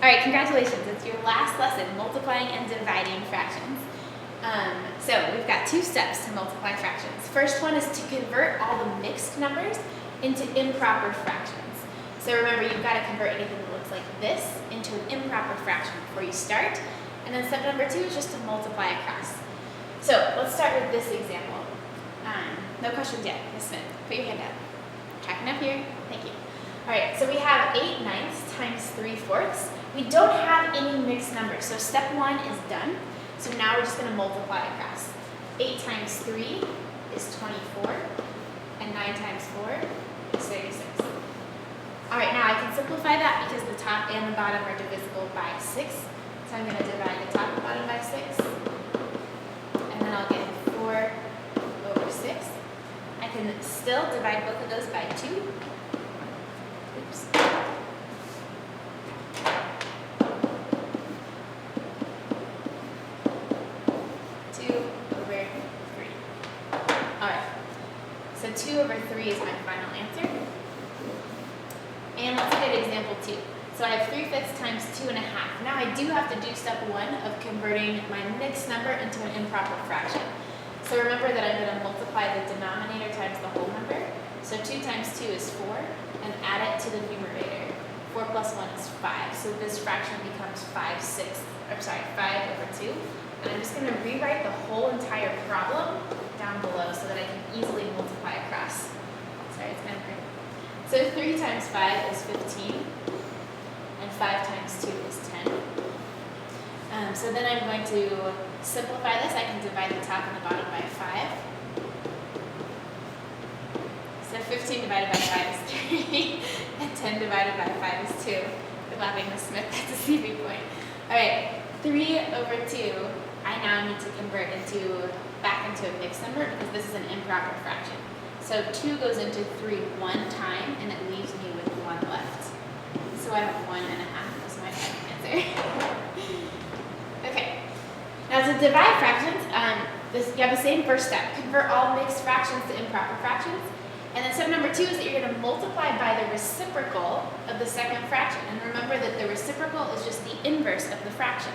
All right, congratulations. It's your last lesson, multiplying and dividing fractions. So we've got two steps to multiply fractions. First one is to convert all the mixed numbers into improper fractions. So remember, you've got to convert anything that looks like this into an improper fraction before you start. And then step number two is just to multiply across. So let's start with this example. No questions yet. Ms. Smith, put your hand down. Tracking up here. Thank you. All right, so we have 8/9 times 3/4. We don't have any mixed numbers, so step one is done. So now we're just going to multiply across. 8 times 3 is 24, and 9 times 4 is 36. All right, now I can simplify that because the top and the bottom are divisible by 6. So I'm going to divide the top and bottom by 6, and then I'll get 4 over 6. I can still divide both of those by 2. Oops. 2 over 3. All right, so 2 over 3 is my final answer. And let's look at example 2. So I have 3/5 times 2.5. Now I do have to do step 1 of converting my mixed number into an improper fraction. So remember that I'm going to multiply the denominator times the whole number. So 2 times 2 is 4, and add it to the numerator. 4 plus 1 is 5. So this fraction becomes 5 over 2. And I'm just going to rewrite the whole entire problem down below so that I can easily multiply across. Sorry, it's kind of pretty. So 3 times 5 is 15, and 5 times 2 is 10. So then I'm going to simplify this. I can divide the top and the bottom by 5. So 15 divided by 5 is 3, and 10 divided by 5 is 2. You're laughing, Ms. Smith, that's a CV point. All right, 3 over 2, I now need to convert back into a mixed number because this is an improper fraction. So 2 goes into 3 one time, and it leaves me with 1 left. So I have 1.5 as my final answer. Okay, now to divide fractions, you have the same first step. Convert all mixed fractions to improper fractions. And then step number 2 is that you're going to multiply by the reciprocal of the second fraction. And remember that the reciprocal is just the inverse of the fraction.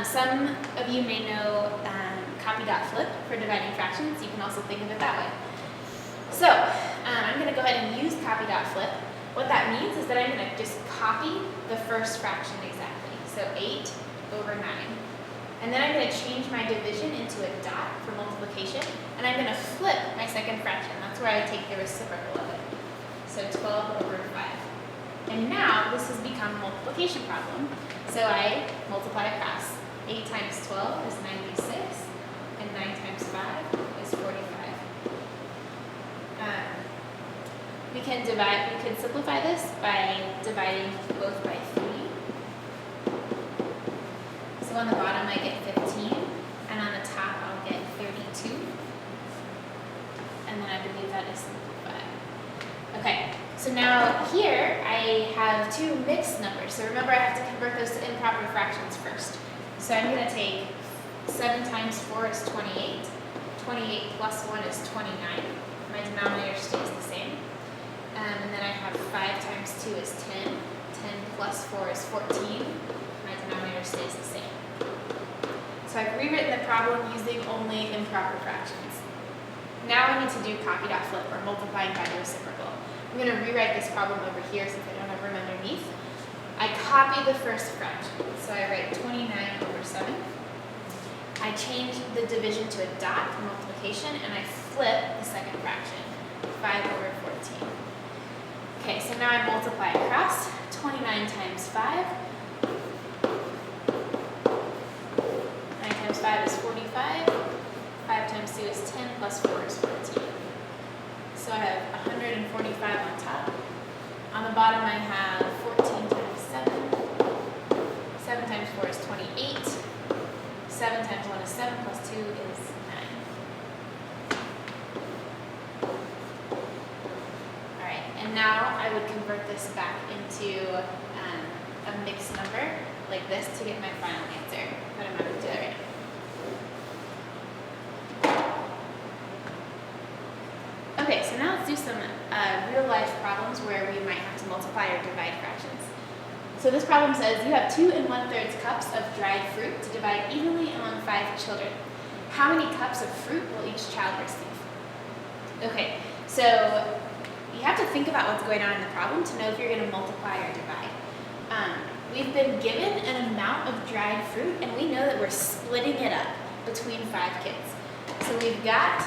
Some of you may know copy.flip for dividing fractions. You can also think of it that way. So I'm going to go ahead and use copy.flip. What that means is that I'm going to just copy the first fraction exactly. So 8 over 9. And then I'm going to change my division into a dot for multiplication. And I'm going to flip my second fraction. That's where I take the reciprocal of it. So 12 over 5. And now this has become a multiplication problem. So I multiply across. 8 times 12 is 96. And 9 times 5 is 45. We can simplify this by dividing both by 3. So on the bottom I get 15, and on the top I'll get 32. And then I believe that is simplified. Okay, so now here I have 2 mixed numbers. So remember, I have to convert those to improper fractions first. So I'm going to take 7 times 4 is 28. 28 plus 1 is 29. My denominator stays the same. And then I have 5 times 2 is 10. 10 plus 4 is 14. My denominator stays the same. So I've rewritten the problem using only improper fractions. Now I need to do copy.flip, or multiplying by the reciprocal. I'm going to rewrite this problem over here since I don't have room underneath. I copy the first fraction. So I write 29 over 7. I change the division to a dot for multiplication, and I flip the second fraction, 5 over 14. Okay, so now I multiply across. 29 times 5. 9 times 5 is 45. 5 times 2 is 10, plus 4 is 14. So I have 145 on top. On the bottom I have 14 times 7. 7 times 4 is 28. 7 times 1 is 7, plus 2 is 9. Alright, and now I would convert this back into a mixed number like this to get my final answer. But I'm not going to do that right now. Okay, so now let's do some real life problems where we might have to multiply or divide fractions. So this problem says you have 2 1/3 cups of dried fruit to divide evenly among 5 children. How many cups of fruit will each child receive? Okay, so you have to think about what's going on in the problem to know if you're going to multiply or divide. We've been given an amount of dried fruit, and we know that we're splitting it up between 5 kids. So we've got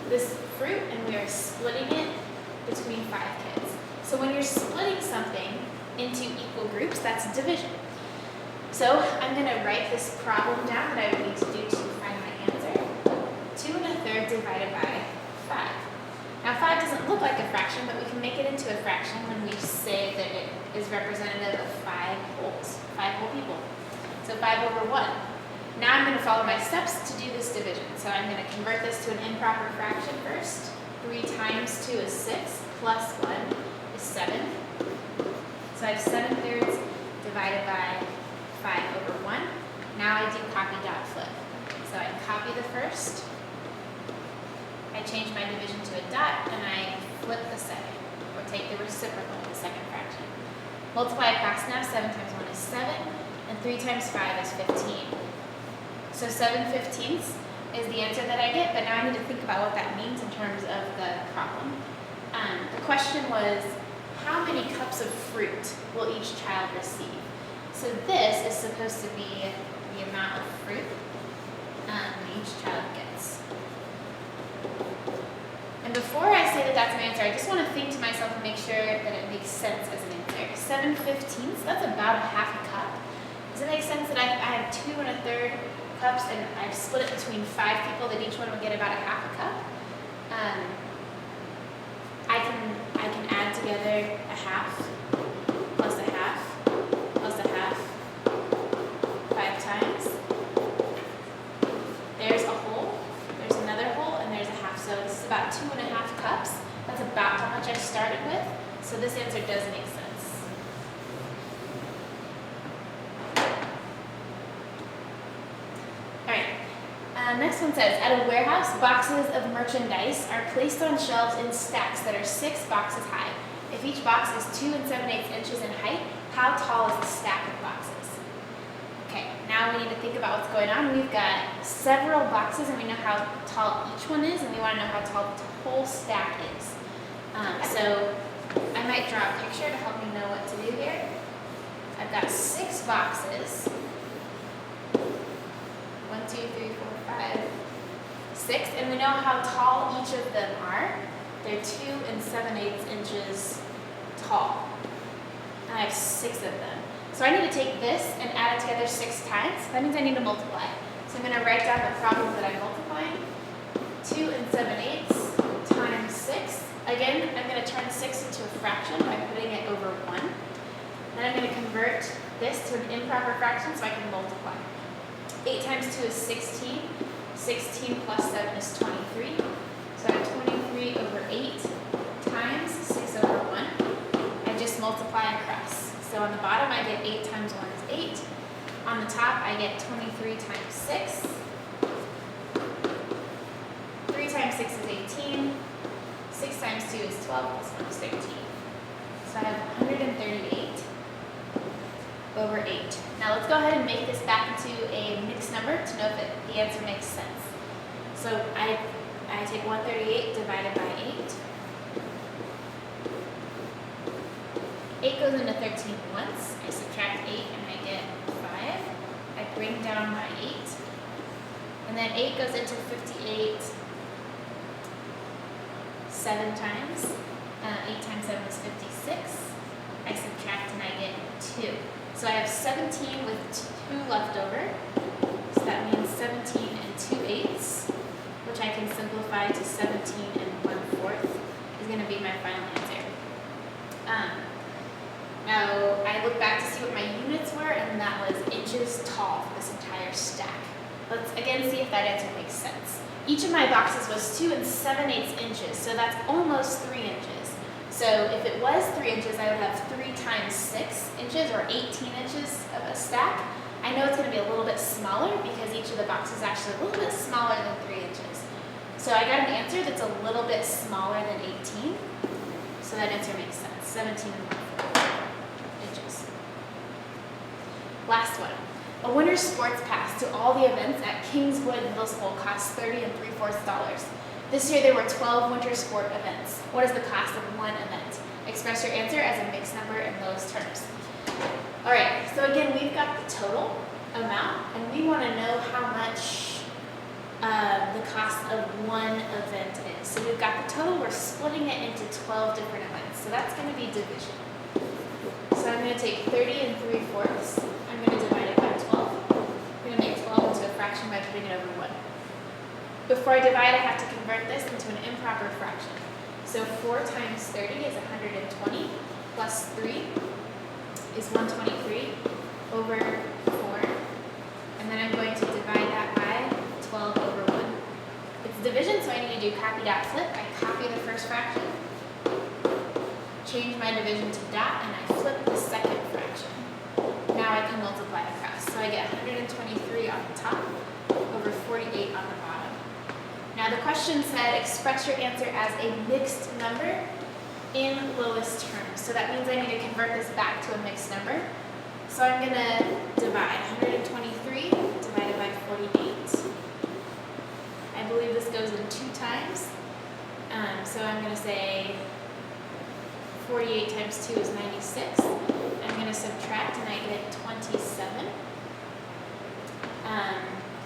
this fruit, and we are splitting it between 5 kids. So when you're splitting something into equal groups, that's division. So I'm going to write this problem down that I would need to do to find my answer. 2 1/3 divided by 5. Now 5 doesn't look like a fraction, but we can make it into a fraction when we say that it is representative of 5 wholes, 5 whole people. So 5/1. Now I'm going to follow my steps to do this division. So I'm going to convert this to an improper fraction first. 3 times 2 is 6, plus 1 is 7. So I have 7/3 divided by 5/1. Now I do copy dot flip. So I copy the first, I change my division to a dot, and I flip the second, or take the reciprocal of the second fraction. Multiply across now, 7 times 1 is 7, and 3 times 5 is 15. So 7/15 is the answer that I get, but now I need to think about what that means in terms of the problem. The question was, how many cups of fruit will each child receive? So this is supposed to be the amount of fruit each child gets. And before I say that that's my answer, I just want to think to myself and make sure that it makes sense as an answer. 7/15, that's about a half a cup. Does it make sense that I have 2 1/3 cups and I've split it between 5 people that each one would get about a half a cup? I can add together a half plus a half plus a half 5 times. There's a whole, there's another whole, and there's a half. So this is about 2 1/2 cups. That's about how much I started with. So this answer does make sense. All right. Next one says, at a warehouse, boxes of merchandise are placed on shelves in stacks that are 6 boxes high. If each box is 2 7/8 inches in height, how tall is the stack of boxes? Okay, now we need to think about what's going on. We've got several boxes, and we know how tall each one is, and we want to know how tall the whole stack is. So I might draw a picture to help me know what to do here. I've got 6 boxes. 1, 2, 3, 4, 5, 6, and we know how tall each of them are. They're 2 7/8 inches tall. And I have 6 of them. So I need to take this and add it together 6 times. That means I need to multiply. So I'm going to write down the problem that I'm multiplying. 2 7/8 times 6. Again, I'm going to turn 6 into a fraction by putting it over 1. Then I'm going to convert this to an improper fraction so I can multiply. 8 times 2 is 16. 16 plus 7 is 23. So I have 23 over 8 times 6 over 1. I just multiply across. So on the bottom I get 8 times 1 is 8. On the top I get 23 times 6. 3 times 6 is 18. 6 times 2 is 12 plus 1 is 13. So I have 138 over 8. Now let's go ahead and make this back into a mixed number to know if the answer makes sense. So I take 138 divided by 8. 8 goes into 13 once. I subtract 8 and I get 5. I bring down my 8. And then 8 goes into 58 7 times. 8 times 7 is 56. I subtract and I get 2. So I have 17 with 2 left over. So that means 17 2/8, which I can simplify to 17 1/4 is going to be my final answer. Now I look back to see what my units were, and that was inches tall for this entire stack. Let's again see if that answer makes sense. Each of my boxes was 2 7/8 inches, so that's almost 3 inches. So if it was 3 inches, I would have 3 times 6 inches, or 18 inches of a stack. I know it's going to be a little bit smaller because each of the boxes is actually a little bit smaller than 3 inches. So I got an answer that's a little bit smaller than 18. So that answer makes sense, 17 1/4 inches. Last one. A winter sports pass to all the events at Kingswood Middle School costs $30 3/4. This year there were 12 winter sport events. What is the cost of one event? Express your answer as a mixed number in those terms. All right, so again, we've got the total amount, and we want to know how much the cost of one event is. So we've got the total, we're splitting it into 12 different events. So that's going to be division. So I'm going to take 30 3/4. I'm going to divide it by 12. I'm going to make 12 into a fraction by putting it over 1. Before I divide, I have to convert this into an improper fraction. So 4 times 30 is 120, plus 3 is 123 over 4. And then I'm going to divide that by 12 over 1. It's division, so I need to do copy dot flip. I copy the first fraction, change my division to dot, and I flip the second fraction. Now I can multiply across. So I get 123 on the top over 48 on the bottom. Now the question said express your answer as a mixed number in lowest terms. So that means I need to convert this back to a mixed number. So I'm going to divide 123 divided by 48. I believe this goes in 2 times. So I'm going to say 48 times 2 is 96. I'm going to subtract and I get 27.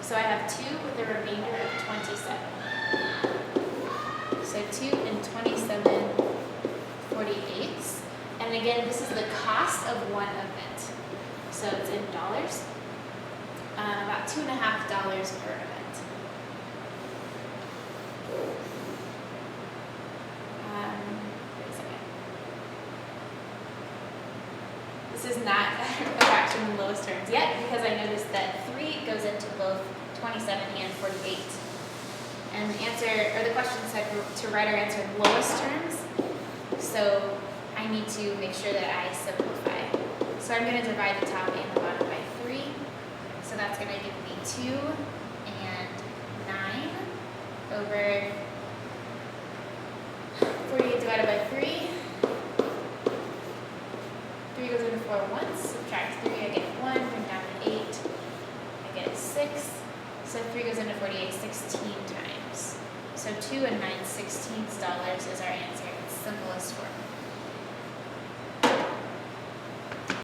So I have 2 with a remainder of 27. So 2 and 27 48ths. And again, this is the cost of one event. So it's in dollars. About $2.50 per event. Wait a second. This is not a fraction in lowest terms yet because I noticed that 3 goes into both 27 and 48. And the answer, or the question said to write our answer in lowest terms. So I need to make sure that I simplify. So I'm going to divide the top and the bottom by 3. So that's going to give me 2 and 9 over 48 divided by 3. 3 goes into 4 once. Subtract 3, I get 1. Bring down to 8. I get 6. So 3 goes into 48 16 times. So 2 and 9/16 dollars is our answer in its simplest form.